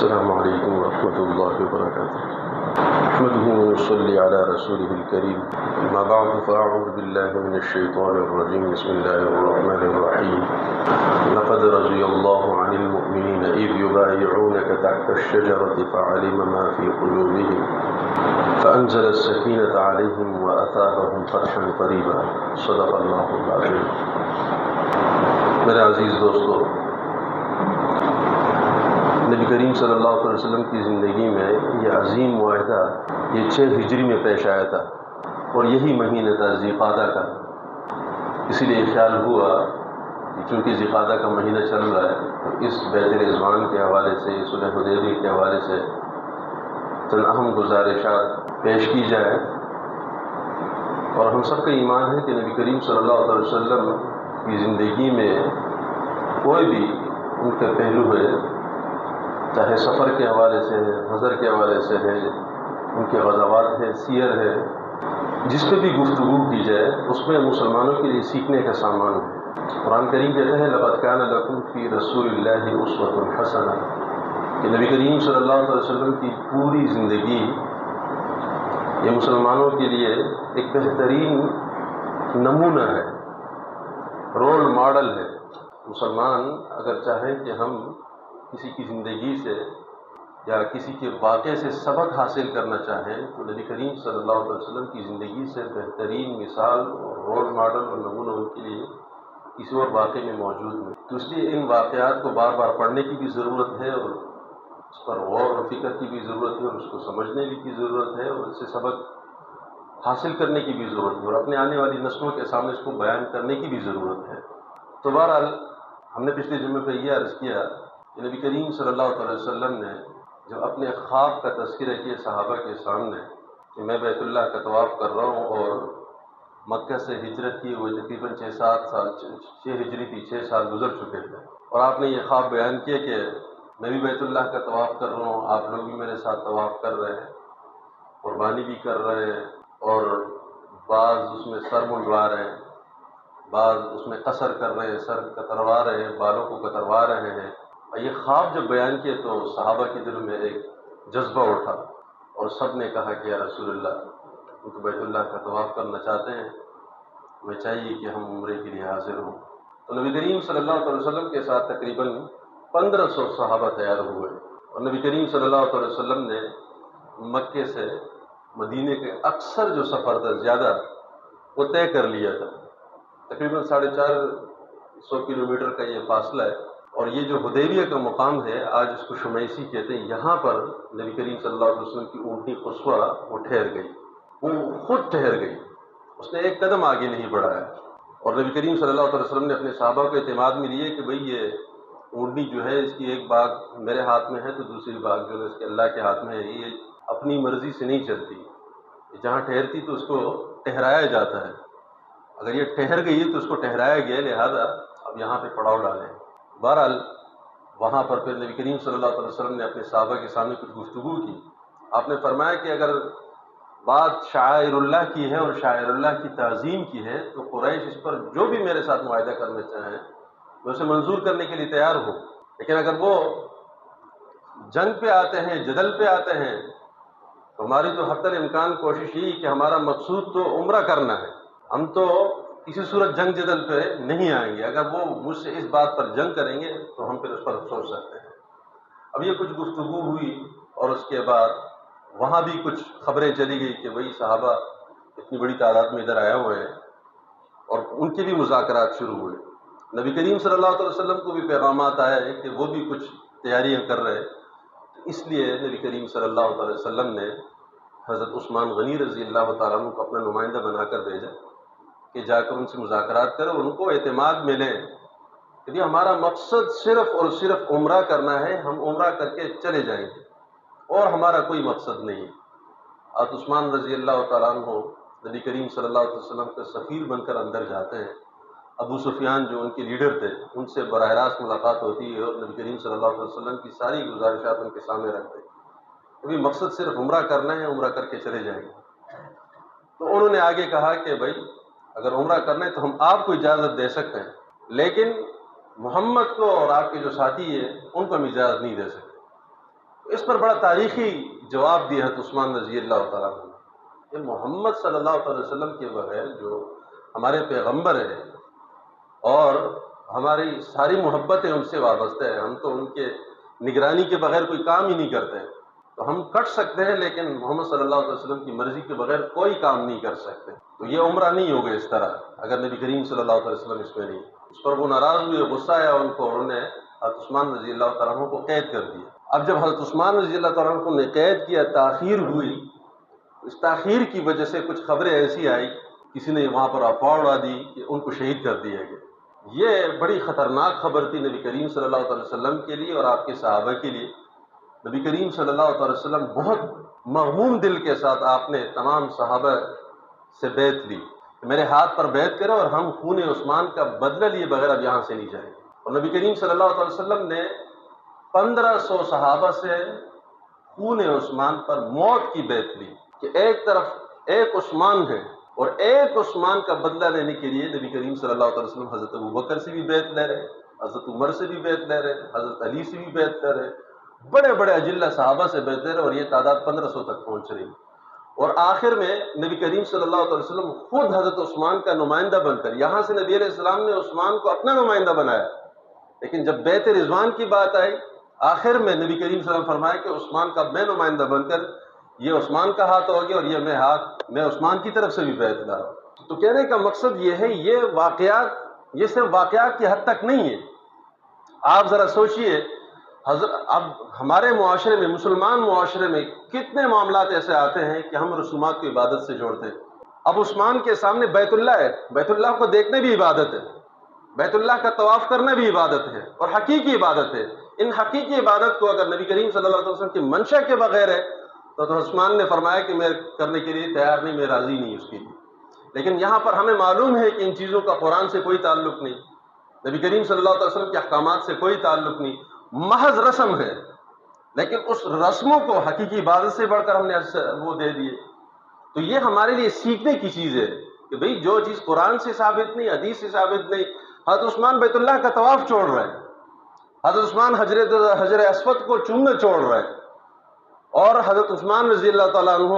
السلام علیکم ورحمۃ اللہ وبرکاتہ۔ نحمده ونصلي على رسوله الكريم، اما بعد فاعوذ بالله من الشیطان الرجیم، بسم اللہ الرحمن الرحیم۔ لقد رضی اللہ عن المؤمنین اذ یبایعونک تحت الشجرة فعلم ما في قلوبهم فانزل السکینة علیہم واثابهم فتحا قریبا، صدق اللہ العظیم۔ میرے عزیز دوستو، نبی کریم صلی اللہ علیہ وسلم کی زندگی میں یہ عظیم معاہدہ یہ 6 ہجری میں پیش آیا تھا، اور یہی مہینہ تھا ذی قعدہ کا۔ اسی لیے خیال ہوا کہ چونکہ ذی قعدہ کا مہینہ چل رہا ہے تو اس بیت رضوان کے حوالے سے، صلح حدیبیہ کے حوالے سے چند اہم گزارشات پیش کی جائے۔ اور ہم سب کا ایمان ہے کہ نبی کریم صلی اللہ علیہ وسلم کی زندگی میں کوئی بھی ان کے پہلو ہے، چاہے سفر کے حوالے سے ہے، حضر کے حوالے سے ہے، ان کے غزوات ہے، سیر ہے، جس پہ بھی گفتگو کی جائے اس میں مسلمانوں کے لیے سیکھنے کا سامان ہے۔ قرآن کریم کہتا ہے لقد کان لکم فی رسول اللہ اسوۃ حسنہ، کہ نبی کریم صلی اللہ علیہ وسلم کی پوری زندگی یہ مسلمانوں کے لیے ایک بہترین نمونہ ہے، رول ماڈل ہے۔ مسلمان اگر چاہے کہ ہم کسی کی زندگی سے یا کسی کے واقعے سے سبق حاصل کرنا چاہیں تو نبی کریم صلی اللہ علیہ وسلم کی زندگی سے بہترین مثال اور رول ماڈل اور نمونہ ان کے لیے کسی اور واقعے میں موجود نہیں۔ تو اس لیے ان واقعات کو بار بار پڑھنے کی بھی ضرورت ہے، اور اس پر غور و فکر کی بھی ضرورت ہے، اور اس کو سمجھنے کی ضرورت ہے، اور اس سے سبق حاصل کرنے کی بھی ضرورت ہے، اور اپنے آنے والی نسلوں کے سامنے اس کو بیان کرنے کی بھی ضرورت ہے۔ تو بہرحال ہم نے پچھلے جمعے پہ یہ عرض کیا کہ نبی کریم صلی اللہ علیہ وسلم نے جب اپنے خواب کا تذکرہ کیا صحابہ کے سامنے کہ میں بیت اللہ کا طواف کر رہا ہوں، اور مکہ سے ہجرت کی ہوئی تقریباً 6-7 سال، 6 ہجری تھی، 6 سال گزر چکے تھے، اور آپ نے یہ خواب بیان کیا کہ میں بھی بیت اللہ کا طواف کر رہا ہوں، آپ لوگ بھی میرے ساتھ طواف کر رہے ہیں، قربانی بھی کر رہے ہیں، اور بعض اس میں سر منڈوا رہے ہیں، بعض اس میں قصر کر رہے ہیں، سر کتروا رہے ہیں، بالوں کو کتروا رہے ہیں۔ یہ خواب جب بیان کیے تو صحابہ کے دل میں ایک جذبہ اٹھا، اور سب نے کہا کہ یا رسول اللہ، ہم تو بیت اللہ کا طواف کرنا چاہتے ہیں، ہمیں چاہیے کہ ہم عمرے کے لیے حاضر ہوں۔ تو نبی کریم صلی اللہ علیہ وسلم کے ساتھ تقریباً 1500 صحابہ تیار ہوئے، اور نبی کریم صلی اللہ علیہ وسلم نے مکے سے مدینے کے اکثر جو سفر تھا زیادہ وہ طے کر لیا تھا۔ تقریباً 450 کلومیٹر کا یہ فاصلہ ہے، اور یہ جو حدیبیہ کا مقام ہے، آج اس کو شمیسی کہتے ہیں، یہاں پر نبی کریم صلی اللہ علیہ وسلم کی اونٹنی قصوہ وہ ٹھہر گئی، وہ خود ٹھہر گئی، اس نے ایک قدم آگے نہیں بڑھایا۔ اور نبی کریم صلی اللہ علیہ وسلم نے اپنے صحابہ کو اعتماد میں لیے کہ بھئی یہ اونٹنی جو ہے اس کی ایک باغ میرے ہاتھ میں ہے تو دوسری باغ جو ہے اس کے اللہ کے ہاتھ میں ہے، یہ اپنی مرضی سے نہیں چلتی، جہاں ٹھہرتی تو اس کو ٹھہرایا جاتا ہے، اگر یہ ٹھہر گئی تو اس کو ٹھہرایا گیا، لہذا اب یہاں پہ پڑاؤ ڈالیں۔ بہرحال وہاں پر پھر نبی کریم صلی اللہ علیہ وسلم نے اپنے صحابہ کے سامنے کچھ گفتگو کی۔ آپ نے فرمایا کہ اگر بات شعائر اللہ کی ہے اور شاعر اللہ کی تعظیم کی ہے تو قریش اس پر جو بھی میرے ساتھ معاہدہ کرنا چاہیں میں اسے منظور کرنے کے لیے تیار ہوں، لیکن اگر وہ جنگ پہ آتے ہیں، جدل پہ آتے ہیں، تو ہماری تو حتی الامکان کوشش یہی کہ ہمارا مقصود تو عمرہ کرنا ہے، ہم تو کسی صورت جنگ جدل پہ نہیں آئیں گے، اگر وہ مجھ سے اس بات پر جنگ کریں گے تو ہم پھر اس پر سوچ سکتے ہیں۔ اب یہ کچھ گفتگو ہوئی، اور اس کے بعد وہاں بھی کچھ خبریں چلی گئی کہ بھئی صحابہ اتنی بڑی تعداد میں ادھر آئے ہوئے ہیں، اور ان کے بھی مذاکرات شروع ہوئے۔ نبی کریم صلی اللہ علیہ وسلم کو بھی پیغامات آئے کہ وہ بھی کچھ تیاریاں کر رہے ہیں، اس لیے نبی کریم صلی اللہ علیہ وسلم نے حضرت عثمان غنی رضی اللہ تعالیٰ عنہ کو اپنا نمائندہ بنا کر بھیجا کہ جا کر ان سے مذاکرات کرو، ان کو اعتماد ملے کہ ہمارا مقصد صرف اور صرف عمرہ کرنا ہے، ہم عمرہ کر کے چلے جائیں گے، اور ہمارا کوئی مقصد نہیں۔ حضرت عثمان رضی اللہ تعالیٰ عنہ نبی کریم صلی اللہ علیہ وسلم کے سفیر بن کر اندر جاتے ہیں۔ ابو سفیان جو ان کے لیڈر تھے ان سے براہ راست ملاقات ہوتی ہے، اور نبی کریم صلی اللہ علیہ وسلم کی ساری گزارشات ان کے سامنے رکھتے ہیں۔ ابھی مقصد صرف عمرہ کرنا ہے، عمرہ کر کے چلے جائیں گے۔ تو انہوں نے آگے کہا کہ بھائی اگر عمرہ کرنا ہے تو ہم آپ کو اجازت دے سکتے ہیں، لیکن محمد کو اور آپ کے جو ساتھی ہیں ان کو ہم اجازت نہیں دے سکتے۔ اس پر بڑا تاریخی جواب دیا ہے عثمان رضی اللہ تعالیٰ عنہ کہ محمد صلی اللہ علیہ وسلم کے بغیر جو ہمارے پیغمبر ہیں اور ہماری ساری محبتیں ان سے وابستہ ہیں، ہم تو ان کے نگرانی کے بغیر کوئی کام ہی نہیں کرتے، تو ہم کٹ سکتے ہیں لیکن محمد صلی اللہ علیہ وسلم کی مرضی کے بغیر کوئی کام نہیں کر سکتے، تو یہ عمرہ نہیں ہوگا اس طرح اگر نبی کریم صلی اللہ علیہ وسلم اس میں نہیں۔ اس پر وہ ناراض ہوئے، غصہ آیا ان کو، انہوں نے حضرت عثمان رضی اللہ تعالیٰ عنہ کو قید کر دیا۔ اب جب حضرت عثمان رضی اللہ تعالیٰ عنہ نے قید کیا، تاخیر ہوئی، اس تاخیر کی وجہ سے کچھ خبریں ایسی آئی، کسی نے وہاں پر افواہ اڑا دی کہ ان کو شہید کر دیا گیا۔ یہ بڑی خطرناک خبر تھی نبی کریم صلی اللہ علیہ وسلم کے لیے اور آپ کے صحابہ کے لیے۔ نبی کریم صلی اللہ علیہ وسلم بہت مغموم دل کے ساتھ آپ نے تمام صحابہ سے بیعت لی، میرے ہاتھ پر بیعت کرے اور ہم خون عثمان کا بدلہ لیے بغیر اب یہاں سے نہیں جائیں گے۔ اور نبی کریم صلی اللہ علیہ وسلم نے 1500 صحابہ سے خون عثمان پر موت کی بیعت لی کہ ایک طرف ایک عثمان ہے اور ایک عثمان کا بدلہ لینے کے لیے نبی کریم صلی اللہ علیہ وسلم حضرت ابوبکر سے بھی بیعت لے رہے، حضرت عمر سے بھی بیعت لے رہے، حضرت علی سے بھی بیعت لے رہے، بڑے بڑے اجلہ صحابہ سے بیعت لے رہے، اور یہ تعداد 1500 تک پہنچ رہی۔ اور آخر میں نبی کریم صلی اللہ علیہ وسلم خود حضرت عثمان کا نمائندہ بن کر، یہاں سے نبی علیہ السلام نے عثمان کو اپنا نمائندہ بنایا، لیکن جب بیعت رضوان کی بات آئی آخر میں نبی کریم صلی اللہ علیہ وسلم فرمایا کہ عثمان کا میں نمائندہ بن کر یہ عثمان کا ہاتھ ہو گیا اور یہ میں عثمان کی طرف سے بھی بیعت لا رہا ہوں۔ تو کہنے کا مقصد یہ ہے، یہ واقعات یہ صرف واقعات کی حد تک نہیں ہے۔ آپ ذرا سوچئے، اب ہمارے معاشرے میں، مسلمان معاشرے میں کتنے معاملات ایسے آتے ہیں کہ ہم رسومات کو عبادت سے جوڑتے ہیں۔ اب عثمان کے سامنے بیت اللہ ہے، بیت اللہ کو دیکھنے بھی عبادت ہے، بیت اللہ کا طواف کرنا بھی عبادت ہے اور حقیقی عبادت ہے۔ ان حقیقی عبادت کو اگر نبی کریم صلی اللہ علیہ وسلم کی منشا کے بغیر ہے تو عثمان نے فرمایا کہ میں کرنے کے لیے تیار نہیں، میں راضی نہیں اس کے لیے۔ لیکن یہاں پر ہمیں معلوم ہے کہ ان چیزوں کا قرآن سے کوئی تعلق نہیں، نبی کریم صلی اللہ علیہ وسلم کے احکامات سے کوئی تعلق نہیں، محض رسم ہے، لیکن اس رسموں کو حقیقی عبادت سے بڑھ کر ہم نے وہ دے دیے۔ تو یہ ہمارے لیے سیکھنے کی چیز ہے کہ بھئی جو چیز قرآن سے ثابت نہیں، حدیث سے ثابت نہیں۔ حضرت عثمان بیت اللہ کا طواف چھوڑ رہے ہیں، حضرت عثمان حجر اسود کو چومنا چھوڑ رہے ہیں، اور حضرت عثمان رضی اللہ تعالیٰ عنہ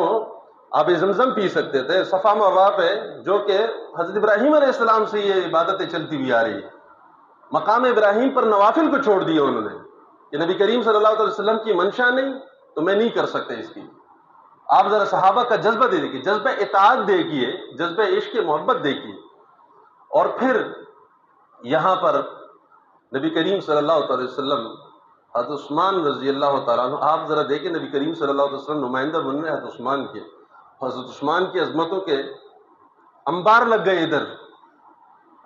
آب زمزم پی سکتے تھے صفا مروا پہ، جو کہ حضرت ابراہیم علیہ السلام سے یہ عبادتیں چلتی ہوئی آ رہی ہے۔ مقام ابراہیم پر نوافل کو چھوڑ دیا انہوں نے کہ نبی کریم صلی اللہ علیہ وسلم کی منشا نہیں تو میں نہیں کر سکتے اس کی۔ آپ ذرا صحابہ کا جذبہ دیکھیے، جذبہ اطاعت دیکھیے، جذبہ عشق محبت دیکھیے، اور پھر یہاں پر نبی کریم صلی اللہ علیہ وسلم حضرت عثمان رضی اللہ تعالیٰ عنہ، آپ ذرا دیکھیں نبی کریم صلی اللہ علیہ وسلم نمائندہ بن رہے حضرت عثمان کے، حضرت عثمان کی عظمتوں کے انبار لگ گئے ادھر،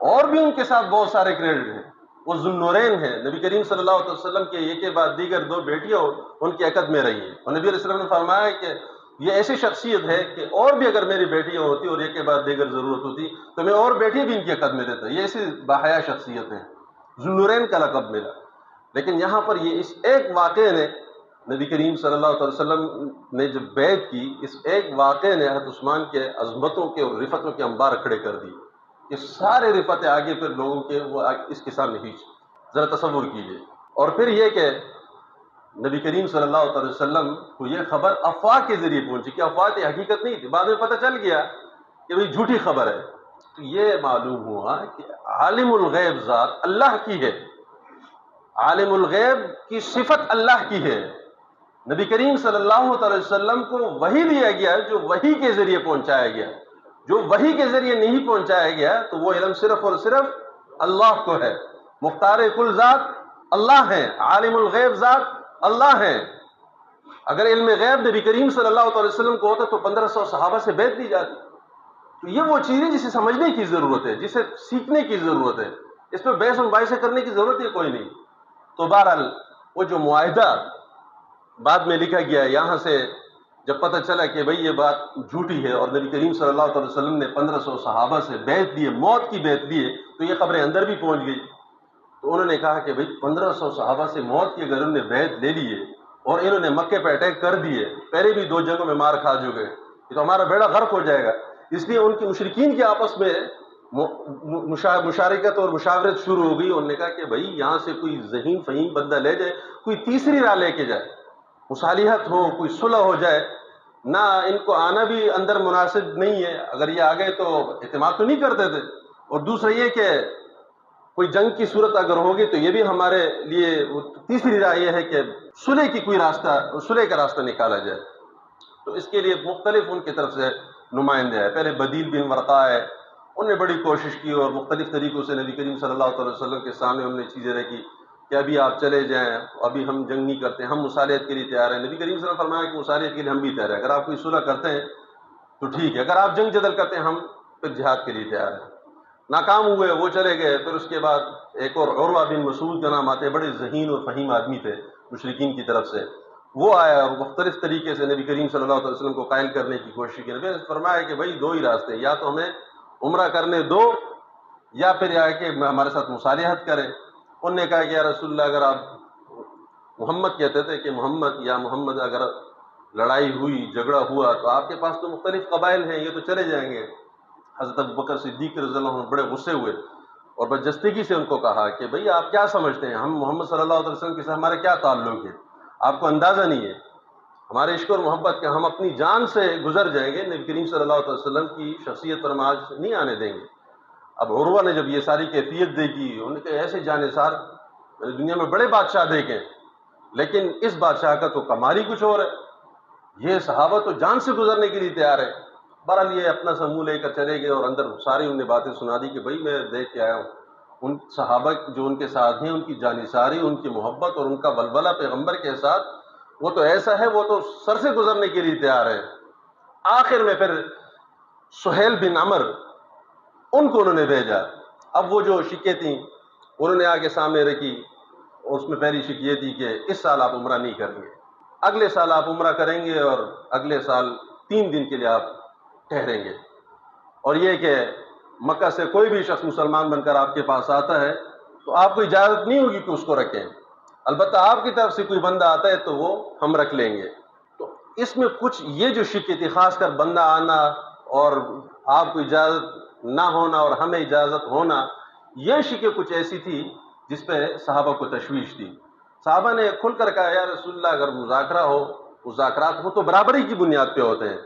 اور بھی ان کے ساتھ بہت سارے کریڈٹ ہیں، وہ ذو النورین ہیں، نبی کریم صلی اللہ علیہ وسلم کے ایک کے بعد دیگر 2 بیٹیاں ان کی عقد میں رہی ہیں، اور نبی علیہ السلام نے فرمایا کہ یہ ایسی شخصیت ہے کہ اور بھی اگر میری بیٹیاں ہوتی اور ایک کے بعد دیگر ضرورت ہوتی تو میں اور بیٹیاں بھی ان کی عقد میں دیتا۔ یہ ایسی باحیا شخصیت ہیں، ذو النورین کا لقب ملا۔ لیکن یہاں پر یہ اس ایک واقعے نے، نبی کریم صلی اللہ علیہ وسلم نے جب بیعت کی، اس ایک واقعے نے حضرت عثمان کے عظمتوں کے اور رفتوں کے انبار کھڑے کر دی۔ یہ سارے رفتیں آگے پھر لوگوں کے وہ اس کے سامنے ہیچ، ذرا تصور کیجئے۔ اور پھر یہ کہ نبی کریم صلی اللہ علیہ وسلم کو یہ خبر افواہ کے ذریعے پہنچی کہ افواہ کی حقیقت نہیں تھی، بعد میں پتہ چل گیا کہ بھئی جھوٹی خبر ہے۔ تو یہ معلوم ہوا کہ عالم الغیب ذات اللہ کی ہے، عالم الغیب کی صفت اللہ کی ہے۔ نبی کریم صلی اللہ علیہ وسلم کو وحی دیا گیا جو وحی کے ذریعے پہنچایا گیا، جو وحی کے ذریعے نہیں پہنچایا گیا تو وہ علم صرف اور صرف اللہ کو ہے۔ مختار کل ذات اللہ ہیں، عالم الغیب ذات اللہ ہیں۔ اگر علم غیب نبی کریم صلی اللہ علیہ وسلم کو ہوتا تو 1500 صحابہ سے بیعت لی جاتی۔ تو یہ وہ چیزیں جسے سمجھنے کی ضرورت ہے، جسے سیکھنے کی ضرورت ہے، اس پہ بحث و مباحثہ کرنے کی ضرورت ہے کوئی نہیں۔ تو بہرحال وہ جو معاہدہ بعد میں لکھا گیا، یہاں سے جب پتہ چلا کہ بھئی یہ بات جھوٹی ہے اور نبی کریم صلی اللہ علیہ وسلم نے 1500 صحابہ سے بیعت لیے، موت کی بیعت لیے، تو یہ خبریں اندر بھی پہنچ گئی۔ تو انہوں نے کہا کہ بھئی 1500 صحابہ سے موت کی اگر انہوں نے بیعت لے لیے اور انہوں نے مکے پہ اٹیک کر دیے، پہلے بھی 2 جنگوں میں مار کھا چکے، یہ تو ہمارا بیڑا غرق ہو جائے گا۔ اس لیے ان کی مشرکین کے آپس میں مشارکت اور مشاورت شروع ہو گئی۔ انہوں نے کہا کہ بھئی یہاں سے کوئی ذہین فہیم بندہ لے جائے، کوئی تیسری راہ لے کے جائے۔ مصالحت ہو، کوئی صلح ہو جائے، نہ ان کو آنا بھی اندر مناسب نہیں ہے، اگر یہ آ گئے تو اعتماد تو نہیں کرتے تھے، اور دوسرا یہ کہ کوئی جنگ کی صورت اگر ہوگی تو یہ بھی ہمارے لیے تیسری رائے یہ ہے کہ صلح کی کوئی راستہ، صلح کا راستہ نکالا جائے۔ تو اس کے لیے مختلف ان کی طرف سے نمائندے آئے، پہلے بدیل بن ورقا ہے، انہوں نے بڑی کوشش کی اور مختلف طریقوں سے نبی کریم صلی اللہ علیہ وسلم کے سامنے انہوں نے چیزیں رکھی کہ ابھی آپ چلے جائیں، ابھی ہم جنگ نہیں کرتے، ہم مصالحت کے لیے تیار ہیں۔ نبی کریم صلی اللہ علیہ وسلم نے فرمایا کہ مصالحت کے لیے ہم بھی تیار ہیں، اگر آپ کوئی صلح کرتے ہیں تو ٹھیک ہے، اگر آپ جنگ جدل کرتے ہیں ہم پھر جہاد کے لیے تیار ہیں۔ ناکام ہوئے، وہ چلے گئے۔ پھر اس کے بعد ایک اور عروہ بن مسعود کا نام آتے، بڑے ذہین اور فہیم آدمی تھے مشرکین کی طرف سے، وہ آیا اور مختلف طریقے سے نبی کریم صلی اللہ علیہ وسلم کو قائل کرنے کی کوشش کی۔ نبی نے فرمایا کہ بھائی دو ہی راستے، یا تو ہمیں عمرہ کرنے دو یا پھر یہ کہ ہمارے ساتھ مصالحت کریں۔ انہوں نے کہا کہ یا رسول اللہ، اگر آپ محمد کہتے تھے کہ محمد یا محمد اگر لڑائی ہوئی، جھگڑا ہوا تو آپ کے پاس تو مختلف قبائل ہیں، یہ تو چلے جائیں گے۔ حضرت ابوبکر صدیق رضی اللہ عنہ بڑے غصے ہوئے اور برجستگی سے ان کو کہا کہ بھئی آپ کیا سمجھتے ہیں، ہم محمد صلی اللہ علیہ وسلم کے ساتھ ہمارا کیا تعلق ہے، آپ کو اندازہ نہیں ہے ہمارے عشق اور محبت کا، ہم اپنی جان سے گزر جائیں گے، نبی کریم صلی اللہ علیہ وسلم کی شخصیت پر ہم آج نہیں آنے دیں گے۔ اب عروہ نے جب یہ ساری کیفیت دیکھی، انہوں نے کہا ایسے جانثار میں نے دنیا میں بڑے بادشاہ دیکھے، لیکن اس بادشاہ کا تو کمال ہی کچھ اور ہے، یہ صحابہ تو جان سے گزرنے کے لیے تیار ہے۔ بہرحال یہ اپنا سموں لے کر چلے گئے اور اندر ساری انہوں نے باتیں سنا دی کہ بھئی میں دیکھ کے آیا ہوں، ان صحابہ جو ان کے ساتھ ہیں، ان کی جانثاری، ان کی محبت اور ان کا ولولہ پیغمبر کے ساتھ، وہ تو ایسا ہے، وہ تو سر سے گزرنے کے لیے تیار ہے۔ آخر میں پھر سہیل بن عمر ان کو انہوں نے بھیجا۔ اب وہ جو شکیں تھیں انہوں نے آگے سامنے رکھی، اور اس میں پہلی شک یہ تھی کہ اس سال آپ عمرہ نہیں کریں گے، اگلے سال آپ عمرہ کریں گے اور اگلے سال 3 دن کے لیے آپ ٹھہریں گے، اور یہ کہ مکہ سے کوئی بھی شخص مسلمان بن کر آپ کے پاس آتا ہے تو آپ کو اجازت نہیں ہوگی کہ اس کو رکھیں، البتہ آپ کی طرف سے کوئی بندہ آتا ہے تو وہ ہم رکھ لیں گے۔ تو اس میں کچھ یہ جو شکیں تھی، خاص کر بندہ آنا اور آپ کو اجازت نہ ہونا اور ہمیں اجازت ہونا، یہ شکیں کچھ ایسی تھی جس پہ صحابہ کو تشویش تھی۔ صحابہ نے کھل کر کہا یا رسول اللہ، اگر مذاکرہ ہو، مذاکرات ہو تو برابری کی بنیاد پہ ہوتے ہیں،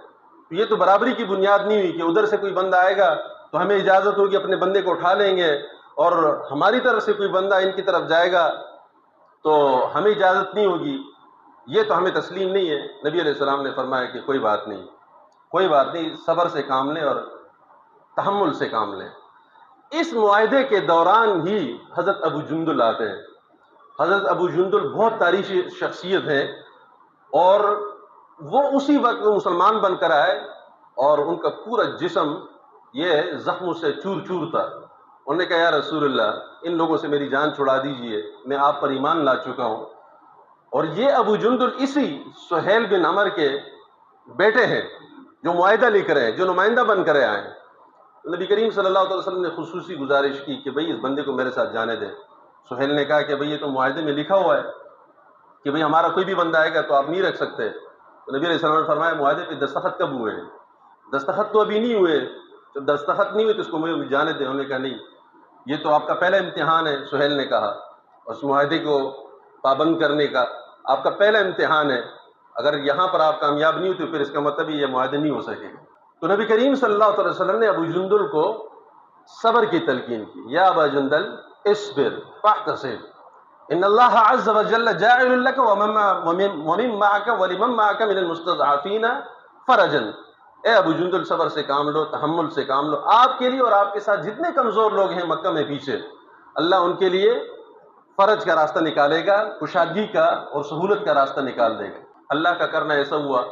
یہ تو برابری کی بنیاد نہیں ہوئی کہ ادھر سے کوئی بندہ آئے گا تو ہمیں اجازت ہوگی اپنے بندے کو اٹھا لیں گے، اور ہماری طرف سے کوئی بندہ ان کی طرف جائے گا تو ہمیں اجازت نہیں ہوگی، یہ تو ہمیں تسلیم نہیں ہے۔ نبی علیہ السلام نے فرمایا کہ کوئی بات نہیں، کوئی بات نہیں، صبر سے کام لیں اور تحمل سے کام لیں۔ اس معاہدے کے دوران ہی حضرت ابو جندل آتے ہیں۔ حضرت ابو جندل بہت تاریخی شخصیت ہے، اور وہ اسی وقت مسلمان بن کر آئے اور ان کا پورا جسم یہ زخموں سے چور چور تھا۔ انہوں نے کہا یا رسول اللہ، ان لوگوں سے میری جان چھڑا دیجئے، میں آپ پر ایمان لا چکا ہوں۔ اور یہ ابو جندل اسی سہیل بن عمر کے بیٹے ہیں جو معاہدہ لکھ رہے ہیں، جو نمائندہ بن کر آئے ہیں۔ نبی کریم صلی اللہ علیہ وسلم نے خصوصی گزارش کی کہ بھئی اس بندے کو میرے ساتھ جانے دیں۔ سہیل نے کہا کہ بھئی یہ تو معاہدے میں لکھا ہوا ہے کہ بھئی ہمارا کوئی بھی بندہ آئے گا تو آپ نہیں رکھ سکتے۔ تو نبی علیہ السلام نے فرمایا معاہدے پہ دستخط کب ہوئے ہیں؟ دستخط تو ابھی نہیں ہوئے، جب دستخط نہیں ہوئے تو اس کو مجھے جانے دیں۔ انہوں نے کہا نہیں، یہ تو آپ کا پہلا امتحان ہے، سہیل نے کہا، اس معاہدے کو پابند کرنے کا آپ کا پہلا امتحان ہے، اگر یہاں پر آپ کامیاب نہیں ہوتے پھر اس کا مطلب یہ معاہدے نہیں ہو سکے گا۔ تو نبی کریم صلی اللہ علیہ وسلم نے ابو جندل کو صبر کی تلقین کی، یا ابا جندل اصبر فاحتسب ان اللہ عز وجل جاعل لك ومن معك ولمن معك من المستضعفين فرجا۔ اے ابو جندل صبر سے کام لو، تحمل سے کام لو، آپ کے لیے اور آپ کے ساتھ جتنے کمزور لوگ ہیں مکہ میں پیچھے، اللہ ان کے لیے فرج کا راستہ نکالے گا، کشادگی کا اور سہولت کا راستہ نکال دے گا۔ اللہ کا کرنا ایسا ہوا،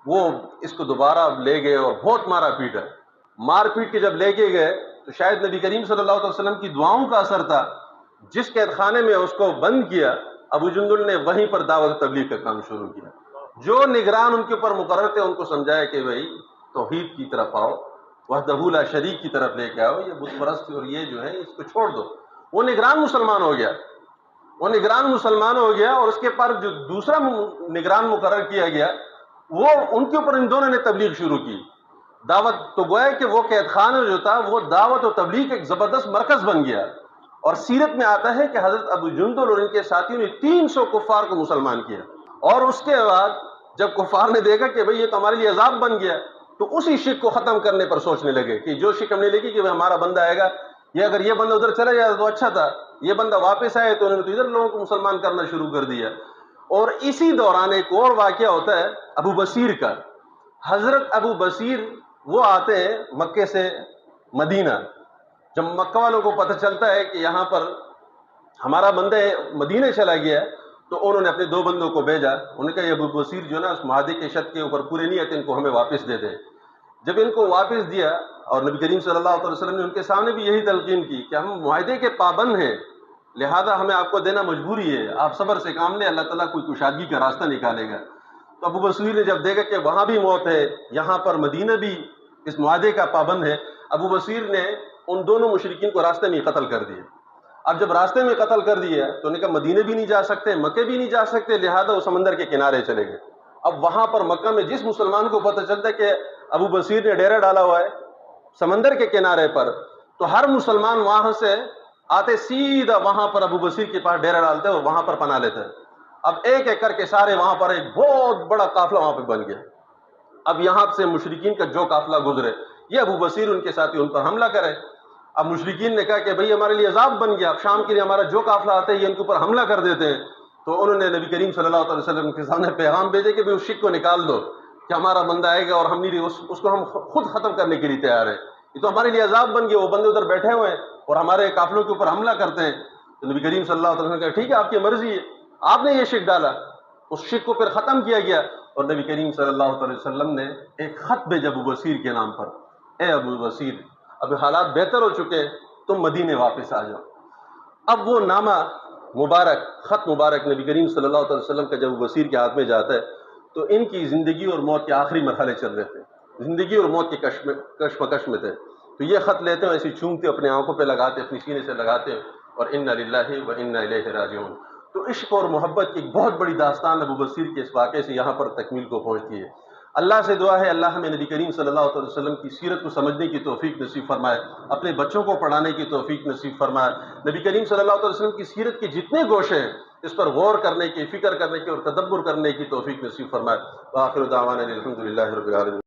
وہ اس کو دوبارہ لے گئے اور بہت مارا پیٹا۔ مار پیٹ کے جب لے کے گئے تو شاید نبی کریم صلی اللہ علیہ وسلم کی دعاؤں کا اثر تھا، جس قید خانے میں اس کو بند کیا، ابو جندل نے وہیں پر دعوت تبلیغ کا کام شروع کیا۔ جو نگران ان کے اوپر مقرر تھے ان کو سمجھایا کہ بھائی توحید کی طرف آؤ، وحدہ لا شریک کی طرف لے کے آؤ، یہ بت پرست اور یہ جو ہے اس کو چھوڑ دو۔ وہ نگران مسلمان ہو گیا، وہ نگران مسلمان ہو گیا، اور اس کے پر جو دوسرا نگران مقرر کیا گیا وہ ان کے اوپر ان دونوں نے تبلیغ شروع کی، دعوت۔ تو گویا کہ وہ قید خانہ جو تھا وہ دعوت و تبلیغ کا ایک زبردست مرکز بن گیا۔ اور سیرت میں آتا ہے کہ حضرت ابو جندل اور ان کے ساتھیوں نے 300 کفار کو مسلمان کیا، اور اس کے بعد جب کفار نے دیکھا کہ بھئی یہ تو ہمارے لیے عذاب بن گیا، تو اسی شرک کو ختم کرنے پر سوچنے لگے کہ جو شرک ہم نے لکھی کہ ہمارا بندہ آئے گا، یہ اگر یہ بندہ ادھر چلا جاتا تو اچھا تھا، یہ بندہ واپس آئے تو انہوں نے تو ادھر لوگوں کو مسلمان کرنا شروع کر دیا۔ اور اسی دوران ایک اور واقعہ ہوتا ہے ابو بصیر کا۔ حضرت ابو بصیر وہ آتے ہیں مکے سے مدینہ۔ جب مکہ والوں کو پتہ چلتا ہے کہ یہاں پر ہمارا بندہ مدینہ چلا گیا ہے، تو انہوں نے اپنے 2 بندوں کو بھیجا، انہوں نے کہا یہ ابو بصیر جو ہے نا اس معاہدے کے شرط کے اوپر پورے نہیں آتے، ان کو ہمیں واپس دے دیں۔ جب ان کو واپس دیا اور نبی کریم صلی اللہ علیہ وسلم نے ان کے سامنے بھی یہی تلقین کی کہ ہم معاہدے کے پابند ہیں، لہذا ہمیں آپ کو دینا مجبوری ہے، آپ صبر سے کام لیں، اللہ تعالیٰ کوئی کشادگی کا راستہ نکالے گا۔ تو ابو بصیر نے جب دیکھا کہ وہاں بھی موت ہے، یہاں پر مدینہ بھی اس معاہدے کا پابند ہے، ابو بصیر نے ان دونوں مشرکین کو راستے میں قتل کر دیا۔ اب جب راستے میں قتل کر دیا تو انہوں نے کہا مدینہ بھی نہیں جا سکتے، مکے بھی نہیں جا سکتے، لہذا وہ سمندر کے کنارے چلے گئے۔ اب وہاں پر مکہ میں جس مسلمان کو پتہ چلتا ہے کہ ابو بصیر نے ڈیرا ڈالا ہوا ہے سمندر کے کنارے پر، تو ہر مسلمان وہاں سے آتے سیدھا وہاں پر ابو بصیر کے پاس ڈیرا ڈالتے اور وہاں پر پناہ لیتے۔ اب ایک ایک کر کے سارے وہاں پر ایک بہت بڑا قافلہ وہاں پہ بن گیا۔ اب یہاں سے مشرکین کا جو قافلہ گزرے، یہ ابو بصیر ان کے ساتھی ان پر حملہ کرے۔ اب مشرکین نے کہا کہ بھئی ہمارے لیے عذاب بن گیا، اب شام کے لیے ہمارا جو قافلہ آتا ہے یہ ان کے اوپر حملہ کر دیتے ہیں۔ تو انہوں نے نبی کریم صلی اللہ علیہ وسلم کے سامنے پیغام بھیجے کہ بھئی اس شرک کو نکال دو کہ ہمارا بندہ آئے گا اور ہم نہیں اس کو ہم خود ختم کرنے کے لیے تیار ہیں، یہ تو ہمارے لیے عذاب بن گیا، وہ بندے ادھر بیٹھے ہوئے ہیں اور ہمارے قافلوں کے اوپر حملہ کرتے ہیں۔ تو نبی کریم صلی اللہ علیہ وسلم نے کہا ٹھیک ہے آپ کی مرضی ہے، آپ نے یہ شرک ڈالا۔ اس شرک کو پھر ختم کیا گیا اور نبی کریم صلی اللہ علیہ وسلم نے ایک خط بھیجا ابو بصیر کے نام پر، اے ابو بصیر اب حالات بہتر ہو چکے ہیں، تم مدینے واپس آ جاؤ۔ اب وہ نامہ مبارک، خط مبارک نبی کریم صلی اللہ علیہ وسلم کا جب ابو بصیر کے ہاتھ میں جاتا ہے تو ان کی زندگی اور موت کے آخری مرحلے چل رہے تھے، زندگی اور موت کے کشمکش میں تھے۔ تو یہ خط لیتے ہیں ایسی چومتے اپنے آنکھوں پہ لگاتے، اپنی سینے سے لگاتے اور انا للہ و انا الیہ راجعون۔ تو عشق اور محبت کی ایک بہت بڑی داستان ابو بصیر کے اس واقعے سے یہاں پر تکمیل کو پہنچتی ہے۔ اللہ سے دعا ہے اللہ ہمیں نبی کریم صلی اللہ علیہ وسلم کی سیرت کو سمجھنے کی توفیق نصیب فرمائے، اپنے بچوں کو پڑھانے کی توفیق نصیب فرمائے، نبی کریم صلی اللہ علیہ وسلم کی سیرت کے جتنے گوشے ہیں اس پر غور کرنے کی، فکر کرنے کی اور تدبر کرنے کی توفیق نصیب فرمائے۔ وآخر دعوانا الحمد للہ رب العالمین۔